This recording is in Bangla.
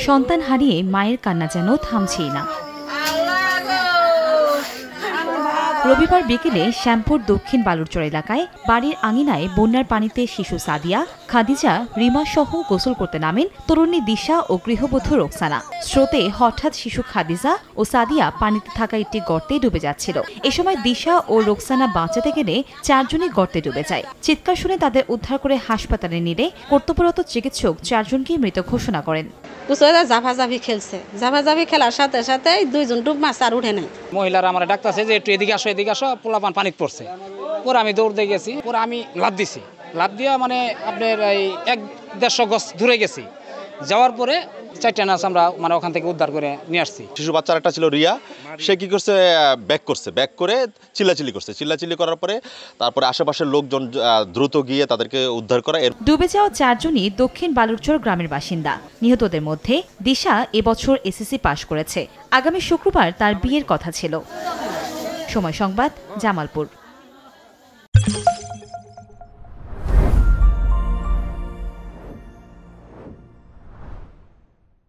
সন্তান হারিয়ে মায়ের কান্না যেন থামছেই না। রবিবার বিকেলে শ্যামপুর দক্ষিণ বালুরচর এলাকায় বাড়ির আঙিনায় বন্যার পানিতে শিশু সাদিয়া, খাদিজা, রিমা সহ গোসল করতে নামেন তরুণী দিশা ও গৃহবধূ রোকসানা। স্রোতে হঠাৎ শিশু খাদিজা ও সাদিয়া পানিতে থাকা একটি গর্তে ডুবে যাচ্ছিল। এ সময় দিশা ও রোকসানা বাঁচাতে গেলে চারজনই গর্তে ডুবে যায়। চিৎকার শুনে তাদের উদ্ধার করে হাসপাতালে নিলে কর্তব্যরত চিকিৎসক চারজনকে মৃত ঘোষণা করেন। জাফাজাফি খেলছে, জাফাজাফি খেলার সাথে সাথে দুইজন ডুব মাছ আর উঠে নাই। মহিলারা আমার ডাকতেছে যে একটু এদিকে আসো, পোলাপান পানিতে পড়ছে। পরে আমি দৌড় দিয়ে গেছি, পরে আমি লাফ দিছি। লাফ দিয়া মানে আপনার এই 1-150 গজ দূরে গেছি। যাওয়ার পরে 4টা নাচ আমরা মানে ওখান থেকে উদ্ধার করে নিয়ে আসছি। শিশু বাচ্চার একটা ছিল রিয়া, সে কি করছে ব্যাক করে চিল্লাচিল্লি করার পরে তারপরে আশেপাশের লোকজন দ্রুত গিয়ে তাদেরকে উদ্ধার করা। ডুবে যাওয়া চারজনই দক্ষিণ বালুরচর গ্রামের বাসিন্দা। নিহতদের মধ্যে দিশা এবছর এসএসসি পাশ করেছে। আগামী শুক্রবার তার বিয়ের কথা ছিল। সময় সংবাদ, জামালপুর।